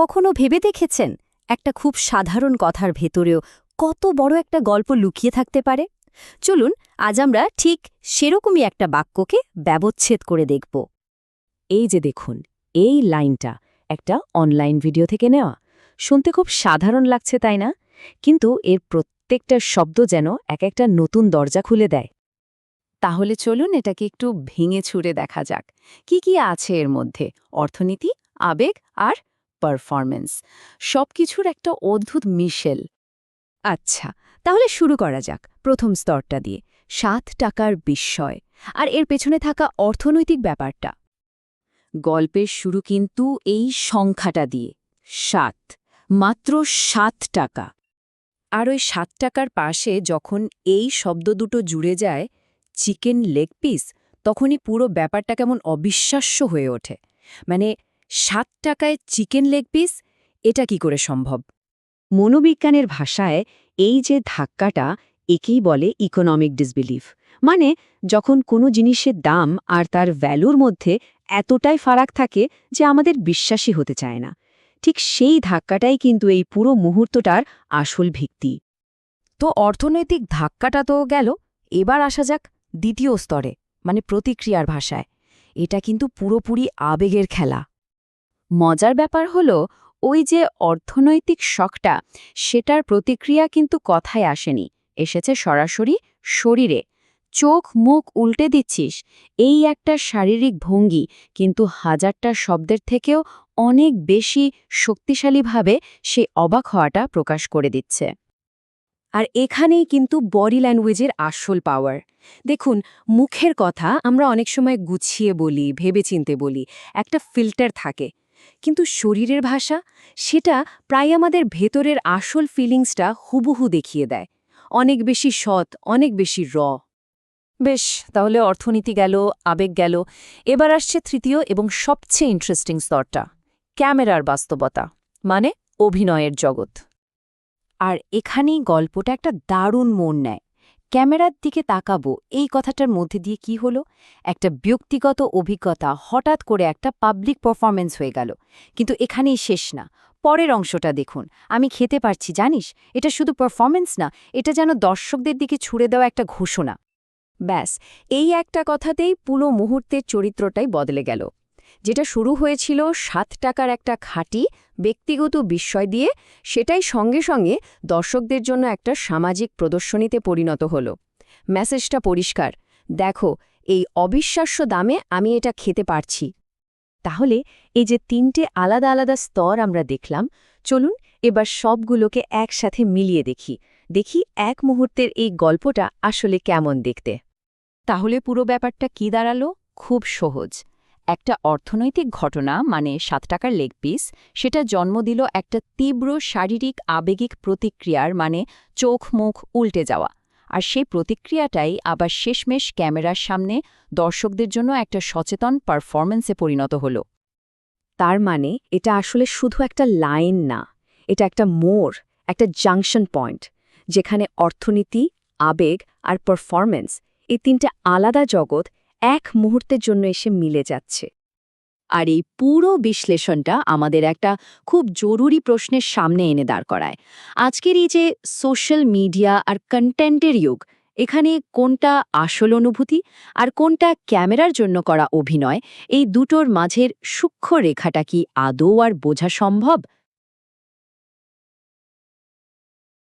কখনো ভেবে দেখেছেন একটা খুব সাধারণ কথার ভেতরেও কত বড় একটা গল্প লুকিয়ে থাকতে পারে? চলুন আজ আমরা ঠিক সেরকমই একটা বাক্যকে ব্যবচ্ছেদ করে দেখব। এই যে দেখুন, এই লাইনটা একটা অনলাইন ভিডিও থেকে নেওয়া। শুনতে খুব সাধারণ লাগছে, তাই না? কিন্তু এর প্রত্যেকটা শব্দ যেন এক একটা নতুন দরজা খুলে দেয়। তাহলে চলুন এটাকে একটু ভেঙে ছুঁড়ে দেখা যাক। কি কি আছে এর মধ্যে? অর্থনীতি, আবেগ আর পারফরম্যান্স, সবকিছুর একটা অদ্ভুত মিশেল। আচ্ছা, তাহলে শুরু করা যাক প্রথম স্তরটা দিয়ে, ৭ টাকার বিস্ময় আর এর পেছনে থাকা অর্থনৈতিক ব্যাপারটা। গল্পের শুরু কিন্তু এই সংখ্যাটা দিয়ে, ৭, মাত্র ৭ টাকা। আর ওই ৭ টাকার পাশে যখন এই শব্দ দুটো জুড়ে যায়, চিকেন লেগ পিস, তখনই পুরো ব্যাপারটা কেমন অবিশ্বাস্য হয়ে ওঠে। মানে ৭ টাকায় চিকেন লেগ পিস, এটা কি করে সম্ভব? মনোবিজ্ঞানের ভাষায় এই যে ধাক্কাটা, একেই বলে ইকোনমিক ডিসবিলিফ। মানে যখন কোনো জিনিসের দাম আর তার ভ্যালুর মধ্যে এতটাই ফারাক থাকে যে আমাদের বিশ্বাসই হতে চায় না। ঠিক সেই ধাক্কাটাই কিন্তু এই পুরো মুহূর্তটার আসল ভিত্তি। তো অর্থনৈতিক ধাক্কাটা তো গেল, এবার আসা যাক দ্বিতীয় স্তরে, মানে প্রতিক্রিয়ার ভাষায়। এটা কিন্তু পুরোপুরি আবেগের খেলা। মজার ব্যাপার হলো, ওই যে অর্থনৈতিক শকটা, সেটার প্রতিক্রিয়া কিন্তু কথায় আসেনি, এসেছে সরাসরি শরীরে। চোখ মুখ উল্টে দিচ্ছিস, এই একটা শারীরিক ভঙ্গি কিন্তু হাজারটা শব্দের থেকেও অনেক বেশি শক্তিশালীভাবে সে অবাক হওয়াটা প্রকাশ করে দিচ্ছে। আর এখানেই কিন্তু বডি ল্যাঙ্গুয়েজের আসল পাওয়ার। দেখুন, মুখের কথা আমরা অনেক সময় গুছিয়ে বলি, ভেবেচিন্তে বলি, একটা ফিল্টার থাকে। কিন্তু শরীরের ভাষা, সেটা প্রায় আমাদের ভেতরের আসল ফিলিংসটা হুবহু দেখিয়ে দেয়। অনেক বেশি সৎ, অনেক বেশি বেশ, তাহলে অর্থনীতি গেল, আবেগ গেল। এবার আসছে তৃতীয় এবং সবচেয়ে ইন্টারেস্টিং স্তরটা, ক্যামেরার বাস্তবতা, মানে অভিনয়ের জগৎ। আর এখানেই গল্পটা একটা দারুণ মোড় নেয়। ক্যামেরার দিকে তাকাবো, এই কথাটার মধ্যে দিয়ে কি হলো? একটা ব্যক্তিগত অভিজ্ঞতা হঠাৎ করে একটা পাবলিক পারফরম্যান্স হয়ে গেল। কিন্তু এখানেই শেষ না, পরের অংশটা দেখুন। আমি খেতে পারছি, জানিস? এটা শুধু পারফরম্যান্স না, এটা যেন দর্শকদের দিকে ছুড়ে দেওয়া একটা ঘোষণা। ব্যাস, এই একটা কথাতেই পুরো মুহূর্তের চরিত্রটাই বদলে গেল। যেটা শুরু হয়েছিল ৭ টাকার একটা খাঁটি ব্যক্তিগত বিস্ময় দিয়ে, সেটাই সঙ্গে সঙ্গে দর্শকদের জন্য একটা সামাজিক প্রদর্শনীতে পরিণত হল। মেসেজটা পরিষ্কার, দেখো, এই অবিশ্বাস্য দামে আমি এটা খেতে পারছি। তাহলে এই যে ৩টে আলাদা আলাদা স্তর আমরা দেখলাম, চলুন এবার সবগুলোকে একসাথে মিলিয়ে দেখি এক মুহূর্তের এই গল্পটা আসলে কেমন দেখতে। তাহলে পুরো ব্যাপারটা কি দাঁড়ালো? খুব সহজ। একটা অর্থনৈতিক ঘটনা, মানে ৭ টাকার লেগ পিস, সেটা জন্ম দিল একটা তীব্র শারীরিক আবেগিক প্রতিক্রিয়ার, মানে চোখ মুখ উল্টে যাওয়া। আর সেই প্রতিক্রিয়াটাই আবার শেষমেশ ক্যামেরার সামনে দর্শকদের জন্য একটা সচেতন পারফরম্যান্সে পরিণত হল। তার মানে এটা আসলে শুধু একটা লাইন না, এটা একটা মোড়, একটা জাংশন পয়েন্ট, যেখানে অর্থনীতি, আবেগ আর পারফরম্যান্স, এই ৩টে আলাদা জগৎ এক মুহূর্তের জন্য এসে মিলে যাচ্ছে। আর এই পুরো বিশ্লেষণটা আমাদের একটা খুব জরুরি প্রশ্নের সামনে এনে দাঁড় করায়। আজকের এই যে সোশ্যাল মিডিয়া আর কন্টেন্টের যুগ, এখানে কোনটা আসল অনুভূতি আর কোনটা ক্যামেরার জন্য করা অভিনয়, এই দুটোর মাঝের সূক্ষ্ম রেখাটা কি আদৌ আর বোঝা সম্ভব?